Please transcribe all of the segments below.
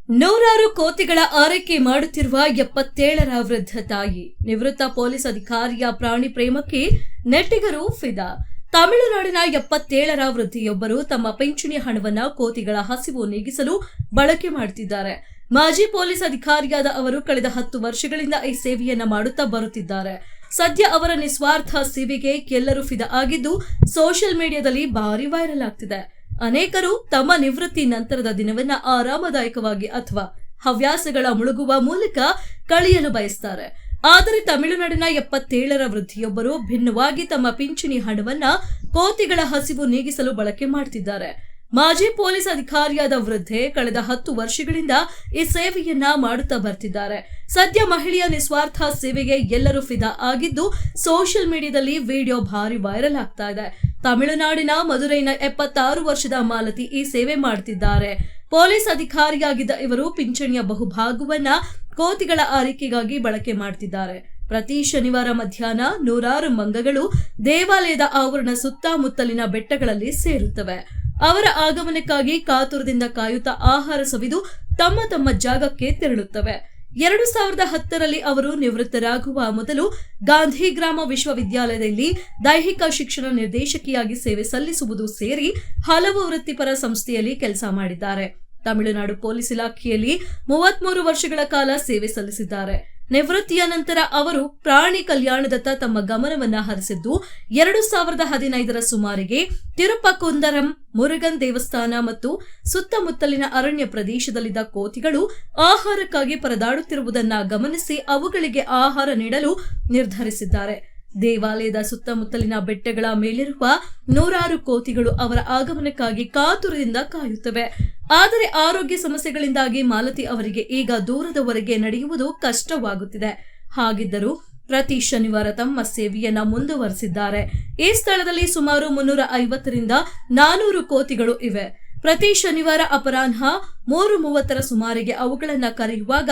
ನೂರಾರು ಕೋತಿಗಳ ಆರೈಕೆ ಮಾಡುತ್ತಿರುವ 77ರ ವೃದ್ಧ ತಾಯಿ ನಿವೃತ್ತ ಪೊಲೀಸ್ ಅಧಿಕಾರಿಯ ಪ್ರಾಣಿ ಪ್ರೇಮಕ್ಕೆ ನೆಟ್ಟಿಗರು ಫಿದಾ. ತಮಿಳುನಾಡಿನ 77ರ ವೃದ್ಧೆಯೊಬ್ಬರು ತಮ್ಮ ಪಿಂಚಣಿ ಹಣವನ್ನ ಕೋತಿಗಳ ಹಸಿವು ನೀಗಿಸಲು ಬಳಕೆ ಮಾಡುತ್ತಿದ್ದಾರೆ. ಮಾಜಿ ಪೊಲೀಸ್ ಅಧಿಕಾರಿಯಾದ ಅವರು ಕಳೆದ 10 ವರ್ಷಗಳಿಂದ ಈ ಸೇವೆಯನ್ನ ಮಾಡುತ್ತಾ ಬರುತ್ತಿದ್ದಾರೆ. ಸದ್ಯ ಅವರ ನಿಸ್ವಾರ್ಥ ಸೇವೆಗೆ ಎಲ್ಲರೂ ಫಿದಾ ಆಗಿದ್ದು ಸೋಷಿಯಲ್ ಮೀಡಿಯಾದಲ್ಲಿ ಭಾರಿ ವೈರಲ್ ಆಗ್ತಿದೆ. ಅನೇಕರು ತಮ್ಮ ನಿವೃತ್ತಿ ನಂತರದ ದಿನವನ್ನ ಆರಾಮದಾಯಕವಾಗಿ ಅಥವಾ ಹವ್ಯಾಸಗಳ ಮುಳುಗುವ ಮೂಲಕ ಕಳೆಯಲು ಬಯಸ್ತಾರೆ. ಆದರೆ ತಮಿಳುನಾಡಿನ 77ರ ವೃದ್ಧೆಯೊಬ್ಬರು ಭಿನ್ನವಾಗಿ ತಮ್ಮ ಪಿಂಚಣಿ ಹಣವನ್ನ ಕೋತಿಗಳ ಹಸಿವು ನೀಗಿಸಲು ಬಳಕೆ ಮಾಡುತ್ತಿದ್ದಾರೆ. ಮಾಜಿ ಪೊಲೀಸ್ ಅಧಿಕಾರಿಯಾದ ವೃದ್ಧೆ ಕಳೆದ 10 ವರ್ಷಗಳಿಂದ ಈ ಸೇವೆಯನ್ನ ಮಾಡುತ್ತಾ ಬರ್ತಿದ್ದಾರೆ. ಸದ್ಯ ಮಹಿಳೆಯ ನಿಸ್ವಾರ್ಥ ಸೇವೆಗೆ ಎಲ್ಲರೂ ಫಿದಾ ಆಗಿದ್ದು ಸೋಷಿಯಲ್ ಮೀಡಿಯಾದಲ್ಲಿ ವಿಡಿಯೋ ಭಾರಿ ವೈರಲ್ ಆಗ್ತಾ ಇದೆ. ತಮಿಳುನಾಡಿನ ಮದುರೈನ 76 ವರ್ಷದ ಮಾಲತಿ ಈ ಸೇವೆ ಮಾಡುತ್ತಿದ್ದಾರೆ. ಪೊಲೀಸ್ ಅಧಿಕಾರಿಯಾಗಿದ್ದ ಇವರು ಪಿಂಚಣಿಯ ಬಹುಭಾಗವನ್ನ ಕೋತಿಗಳ ಆರೈಕೆಗಾಗಿ ಬಳಕೆ ಮಾಡುತ್ತಿದ್ದಾರೆ. ಪ್ರತಿ ಶನಿವಾರ ಮಧ್ಯಾಹ್ನ ನೂರಾರು ಮಂಗಗಳು ದೇವಾಲಯದ ಆವರಣ ಸುತ್ತಮುತ್ತಲಿನ ಬೆಟ್ಟಗಳಲ್ಲಿ ಸೇರುತ್ತವೆ. ಅವರ ಆಗಮನಕ್ಕಾಗಿ ಕಾತುರದಿಂದ ಕಾಯುತ್ತಾ ಆಹಾರ ಸವಿದು ತಮ್ಮ ತಮ್ಮ ಜಾಗಕ್ಕೆ ತೆರಳುತ್ತವೆ. 2010ರಲ್ಲಿ ಅವರು ನಿವೃತ್ತರಾಗುವ ಮೊದಲು ಗಾಂಧಿಗ್ರಾಮ ವಿಶ್ವವಿದ್ಯಾಲಯದಲ್ಲಿ ದೈಹಿಕ ಶಿಕ್ಷಣ ನಿರ್ದೇಶಕಿಯಾಗಿ ಸೇವೆ ಸಲ್ಲಿಸುವುದು ಸೇರಿ ಹಲವು ವೃತ್ತಿಪರ ಸಂಸ್ಥೆಯಲ್ಲಿ ಕೆಲಸ ಮಾಡಿದ್ದಾರೆ. ತಮಿಳುನಾಡು ಪೊಲೀಸ್ ಇಲಾಖೆಯಲ್ಲಿ 33 ವರ್ಷಗಳ ಕಾಲ ಸೇವೆ ಸಲ್ಲಿಸಿದ್ದಾರೆ. ನಿವೃತ್ತಿಯ ನಂತರ ಅವರು ಪ್ರಾಣಿ ಕಲ್ಯಾಣದತ್ತ ತಮ್ಮ ಗಮನವನ್ನ ಹರಿಸಿದ್ದು 2015ರ ಸುಮಾರಿಗೆ ತಿರುಪಕುಂದರಂ ಮುರುಗನ್ ದೇವಸ್ಥಾನ ಮತ್ತು ಸುತ್ತಮುತ್ತಲಿನ ಅರಣ್ಯ ಪ್ರದೇಶದಲ್ಲಿದ್ದ ಕೋತಿಗಳು ಆಹಾರಕ್ಕಾಗಿ ಪರದಾಡುತ್ತಿರುವುದನ್ನ ಗಮನಿಸಿ ಅವುಗಳಿಗೆ ಆಹಾರ ನೀಡಲು ನಿರ್ಧರಿಸಿದ್ದಾರೆ. ದೇವಾಲಯದ ಸುತ್ತಮುತ್ತಲಿನ ಬೆಟ್ಟಗಳ ಮೇಲಿರುವ ನೂರಾರು ಕೋತಿಗಳು ಅವರ ಆಗಮನಕ್ಕಾಗಿ ಕಾತುರದಿಂದ ಕಾಯುತ್ತವೆ. ಆದರೆ ಆರೋಗ್ಯ ಸಮಸ್ಯೆಗಳಿಂದಾಗಿ ಮಾಲತಿ ಅವರಿಗೆ ಈಗ ದೂರದವರೆಗೆ ನಡೆಯುವುದು ಕಷ್ಟವಾಗುತ್ತಿದೆ. ಹಾಗಿದ್ದರೂ ಪ್ರತಿ ಶನಿವಾರ ತಮ್ಮ ಸೇವೆಯನ್ನ ಮುಂದುವರೆಸಿದ್ದಾರೆ. ಈ ಸ್ಥಳದಲ್ಲಿ ಸುಮಾರು 350ರಿಂದ 400 ಕೋತಿಗಳು ಇವೆ. ಪ್ರತಿ ಶನಿವಾರ ಅಪರಾಹ್ನ 3:30ರ ಸುಮಾರಿಗೆ ಅವುಗಳನ್ನ ಕರೆಯುವಾಗ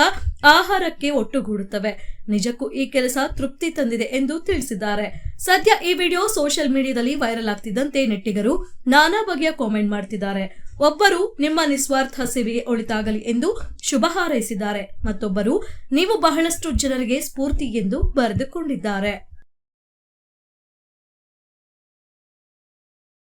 ಆಹಾರಕ್ಕೆ ಒಟ್ಟುಗೂಡುತ್ತವೆ. ನಿಜಕ್ಕೂ ಈ ಕೆಲಸ ತೃಪ್ತಿ ತಂದಿದೆ ಎಂದು ತಿಳಿಸಿದ್ದಾರೆ. ಸದ್ಯ ಈ ವಿಡಿಯೋ ಸೋಷಿಯಲ್ ಮೀಡಿಯಾದಲ್ಲಿ ವೈರಲ್ ಆಗ್ತಿದ್ದಂತೆ ನೆಟ್ಟಿಗರು ನಾನಾ ಬಗೆಯ ಕಾಮೆಂಟ್ ಮಾಡ್ತಿದ್ದಾರೆ. ಒಬ್ಬರು ನಿಮ್ಮ ನಿಸ್ವಾರ್ಥ ಸೇವೆಗೆ ಒಳಿತಾಗಲಿ ಎಂದು ಶುಭ ಹಾರೈಸಿದ್ದಾರೆ. ಮತ್ತೊಬ್ಬರು ನೀವು ಬಹಳಷ್ಟು ಜನರಿಗೆ ಸ್ಫೂರ್ತಿ ಎಂದು ಬರೆದುಕೊಂಡಿದ್ದಾರೆ.